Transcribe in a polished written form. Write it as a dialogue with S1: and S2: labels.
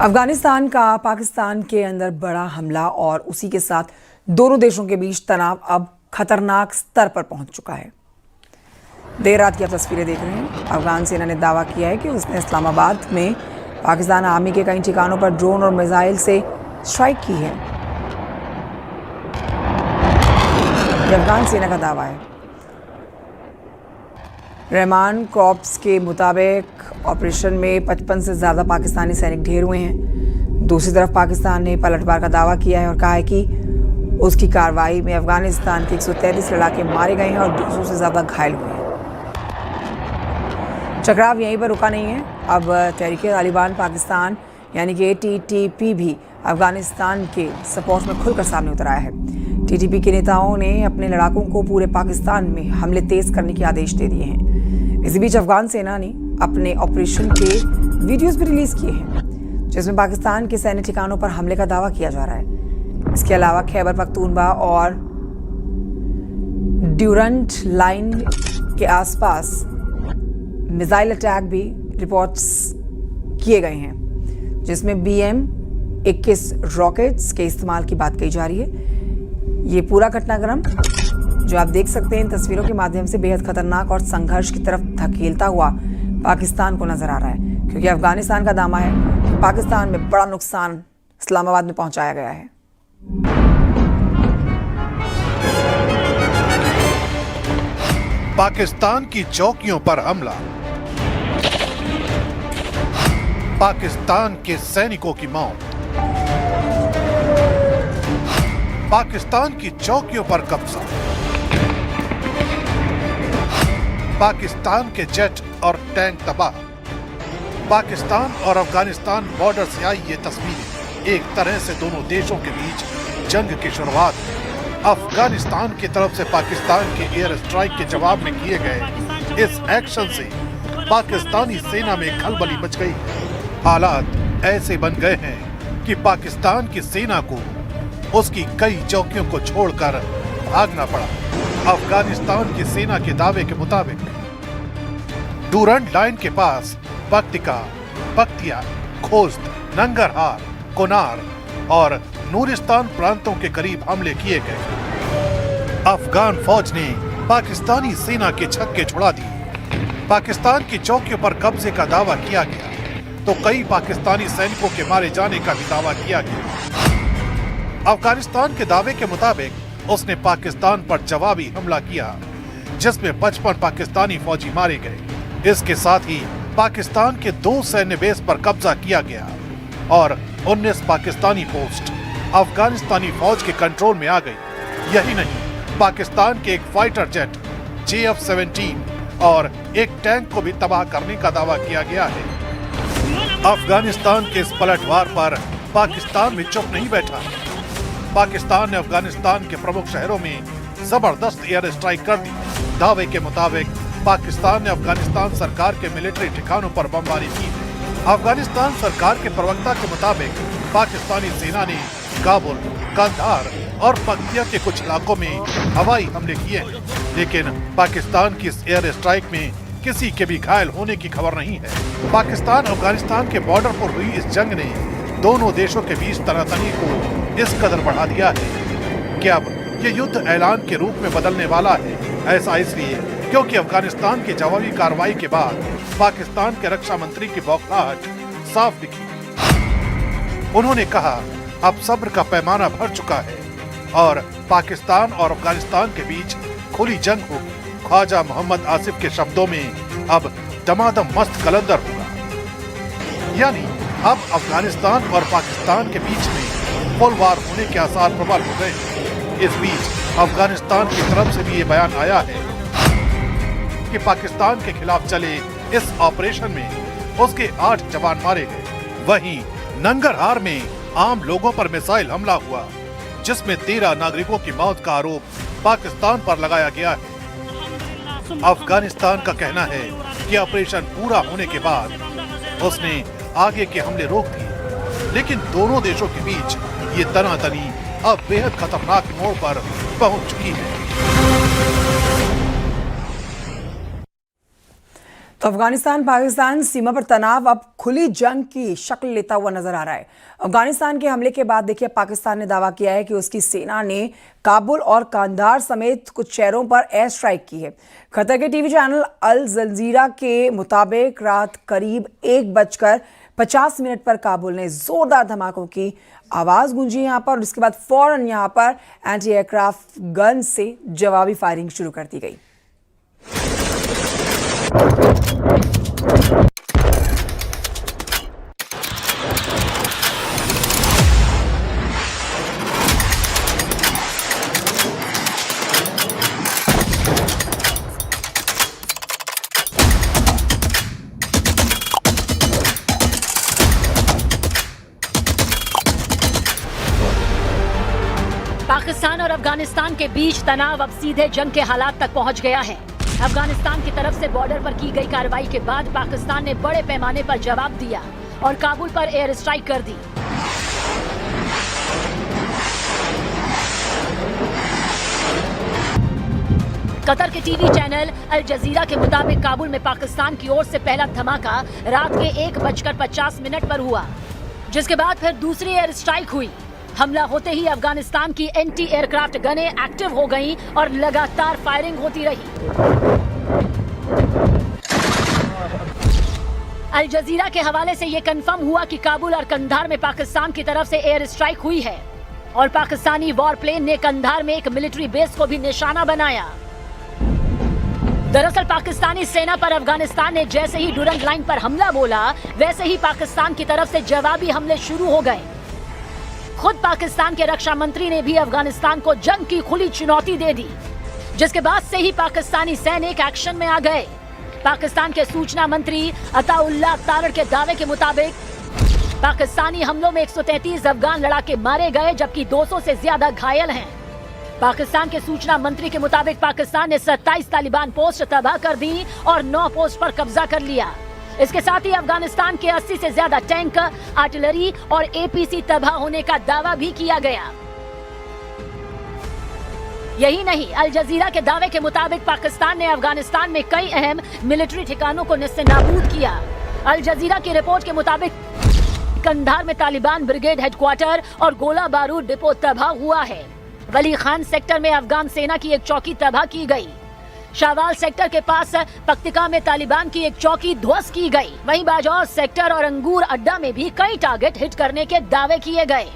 S1: अफगानिस्तान का पाकिस्तान के अंदर बड़ा हमला और उसी के साथ दोनों देशों के बीच तनाव अब खतरनाक स्तर पर पहुंच चुका है। देर रात की आप तस्वीरें देख रहे हैं। अफगान सेना ने दावा किया है कि उसने इस्लामाबाद में पाकिस्तान आर्मी के कई ठिकानों पर ड्रोन और मिसाइल से स्ट्राइक की है। यह अफगान सेना का दावा है। रहमान कॉर्प्स के मुताबिक ऑपरेशन में 55 से ज़्यादा पाकिस्तानी सैनिक ढेर हुए हैं। दूसरी तरफ पाकिस्तान ने पलटवार का दावा किया है और कहा है कि उसकी कार्रवाई में अफगानिस्तान के 133 लड़ाके मारे गए हैं और 200 से ज़्यादा घायल हुए हैं। टकराव यहीं पर रुका नहीं है। अब तहरीक-ए-तालिबान पाकिस्तान यानी कि TTP भी अफगानिस्तान के सपोर्ट में खुलकर सामने उतर आया है। TTP के नेताओं ने अपने लड़ाकों को पूरे पाकिस्तान में हमले तेज करने के आदेश दे दिए हैं। इसी बीच अफगान सेना ने अपने ऑपरेशन के वीडियोस भी रिलीज किए हैं, जिसमें पाकिस्तान के सैन्य ठिकानों पर हमले का दावा किया जा रहा है। इसके अलावा खैबर पख्तूनख्वा और ड्यूरंट लाइन के आसपास मिसाइल अटैक भी रिपोर्ट्स किए गए हैं, जिसमें BM-21 रॉकेट्स के इस्तेमाल की बात कही जा रही है। ये पूरा घटनाक्रम जो आप देख सकते हैं इन तस्वीरों के माध्यम से बेहद खतरनाक और संघर्ष की तरफ धकेलता हुआ पाकिस्तान को नजर आ रहा है, क्योंकि अफगानिस्तान का दावा है कि पाकिस्तान में बड़ा नुकसान इस्लामाबाद में पहुंचाया गया है।
S2: पाकिस्तान की चौकियों पर हमला, पाकिस्तान के सैनिकों की मौत, पाकिस्तान की चौकियों पर कब्जा, पाकिस्तान के जेट और टैंक तबाह। पाकिस्तान और अफगानिस्तान बॉर्डर से आई ये तस्वीरें एक तरह से दोनों देशों के बीच जंग की शुरुआत है। अफगानिस्तान की तरफ से पाकिस्तान के एयर स्ट्राइक के जवाब में किए गए इस एक्शन से पाकिस्तानी सेना में खलबली मच गई। हालात ऐसे बन गए हैं कि पाकिस्तान की सेना को उसकी कई चौकियों को छोड़कर भागना पड़ा। अफगानिस्तान की सेना के दावे के मुताबिक डूरंट लाइन के पास पक्तिका, पक्तिया, खोस्त, नंगरहार, कोनार और नूरिस्तान प्रांतों के करीब हमले किए गए। अफगान फौज ने पाकिस्तानी सेना के छक्के छुड़ा दिए। पाकिस्तान की चौकियों पर कब्जे का दावा किया गया तो कई पाकिस्तानी सैनिकों के मारे जाने का भी दावा किया गया। अफगानिस्तान के दावे के मुताबिक उसने पाकिस्तान पर जवाबी हमला किया, जिसमें 55 पाकिस्तानी फौजी मारे गए। इसके साथ ही पाकिस्तान के 2 सैन्य बेस पर कब्जा किया गया और 19 पाकिस्तानी पोस्ट अफगानिस्तानी फौज के कंट्रोल में आ गई। यही नहीं, पाकिस्तान के एक फाइटर जेट JF-17 और एक टैंक को भी तबाह करने का दावा किया गया है। अफगानिस्तान के इस पलटवार पर पाकिस्तान भी चुप नहीं बैठा। पाकिस्तान ने अफगानिस्तान के प्रमुख शहरों में जबरदस्त एयर स्ट्राइक कर दी। दावे के मुताबिक पाकिस्तान ने अफगानिस्तान सरकार के मिलिट्री ठिकानों पर बमबारी की। अफगानिस्तान सरकार के प्रवक्ता के मुताबिक पाकिस्तानी सेना ने काबुल, कंधार और पक्तिया के कुछ इलाकों में हवाई हमले किए हैं, लेकिन पाकिस्तान की इस एयर स्ट्राइक में किसी के भी घायल होने की खबर नहीं है। पाकिस्तान अफगानिस्तान के बॉर्डर पर हुई इस जंग ने दोनों देशों के बीच तनातनी को इस कदर बढ़ा दिया है कि अब ये युद्ध ऐलान के रूप में बदलने वाला है। ऐसा इसलिए क्योंकि अफगानिस्तान की जवाबी कार्रवाई के बाद पाकिस्तान के रक्षा मंत्री की बौखलाहट साफ दिखी। उन्होंने कहा, अब सब्र का पैमाना भर चुका है और पाकिस्तान और अफगानिस्तान के बीच खुली जंग होगी। ख्वाजा मोहम्मद आसिफ के शब्दों में अब दमादम मस्त कलंदर होगा, यानी अब अफगानिस्तान और पाकिस्तान के बीच में फुल वार होने के आसार प्रबल हो गए। इस बीच अफगानिस्तान की तरफ से भी ये बयान आया है कि पाकिस्तान के खिलाफ चले इस ऑपरेशन में उसके 8 जवान मारे गए। वहीं नंगरहार में आम लोगों पर मिसाइल हमला हुआ, जिसमें 13 नागरिकों की मौत का आरोप पाकिस्तान पर लगाया गया है। अफगानिस्तान का कहना है कि ऑपरेशन पूरा होने के बाद उसने आगे के हमले रोक दिए, लेकिन दोनों देशों के बीच ये तनातनी अब बेहद खतरनाक मोड़ पर पहुंच चुकी है।
S1: तो अफगानिस्तान पाकिस्तान सीमा पर तनाव अब खुली जंग की शक्ल लेता हुआ नजर आ रहा है। अफगानिस्तान के हमले के बाद देखिए पाकिस्तान ने दावा किया है कि उसकी सेना ने काबुल और कांधार समेत कुछ शहरों पर एयर स्ट्राइक की है। कतर के टीवी चैनल अल जजीरा के मुताबिक रात करीब 1:50 पर काबुल ने जोरदार धमाकों की आवाज गूंजी यहां पर और इसके बाद फौरन यहां पर एंटी एयरक्राफ्ट गन से जवाबी फायरिंग शुरू कर दी गई।
S3: पाकिस्तान और अफगानिस्तान के बीच तनाव अब सीधे जंग के हालात तक पहुंच गया है। अफगानिस्तान की तरफ से बॉर्डर पर की गई कार्रवाई के बाद पाकिस्तान ने बड़े पैमाने पर जवाब दिया और काबुल पर एयर स्ट्राइक कर दी। कतर के टीवी चैनल अल जजीरा के मुताबिक काबुल में पाकिस्तान की ओर से पहला धमाका रात के 1:50 पर हुआ, जिसके बाद फिर दूसरी एयर स्ट्राइक हुई। हमला होते ही अफगानिस्तान की एंटी एयरक्राफ्ट गनें एक्टिव हो गईं और लगातार फायरिंग होती रही। अल जजीरा के हवाले से यह कंफर्म हुआ कि काबुल और कंधार में पाकिस्तान की तरफ से एयर स्ट्राइक हुई है और पाकिस्तानी वॉर प्लेन ने कंधार में एक मिलिट्री बेस को भी निशाना बनाया। दरअसल पाकिस्तानी सेना पर अफगानिस्तान ने जैसे ही डुरंग लाइन पर हमला बोला, वैसे ही पाकिस्तान की तरफ से जवाबी हमले शुरू हो गए। खुद पाकिस्तान के रक्षा मंत्री ने भी अफगानिस्तान को जंग की खुली चुनौती दे दी, जिसके बाद से ही पाकिस्तानी सैनिक एक्शन में आ गए। पाकिस्तान के सूचना मंत्री अताउल्लाह तारड़ के दावे के मुताबिक पाकिस्तानी हमलों में 133 अफगान लड़ाके मारे गए, जबकि 200 से ज्यादा घायल हैं। पाकिस्तान के सूचना मंत्री के मुताबिक पाकिस्तान ने 27 तालिबान पोस्ट तबाह कर दी और 9 पोस्ट पर कब्जा कर लिया। इसके साथ ही अफगानिस्तान के 80 से ज्यादा टैंक, आर्टिलरी और एपीसी तबाह होने का दावा भी किया गया। यही नहीं, अल जजीरा के दावे के मुताबिक पाकिस्तान ने अफगानिस्तान में कई अहम मिलिट्री ठिकानों को नेस्तनाबूद किया। अल जजीरा की रिपोर्ट के मुताबिक कंधार में तालिबान ब्रिगेड हेडक्वार्टर और गोला बारूद डिपो तबाह हुआ है। वली खान सेक्टर में अफगान सेना की एक चौकी तबाह की गई। शावाल सेक्टर के पास पक्तिका में तालिबान की एक चौकी ध्वस्त की गई। वहीं बाजौर सेक्टर और अंगूर अड्डा में भी कई टारगेट हिट करने के दावे किए गए।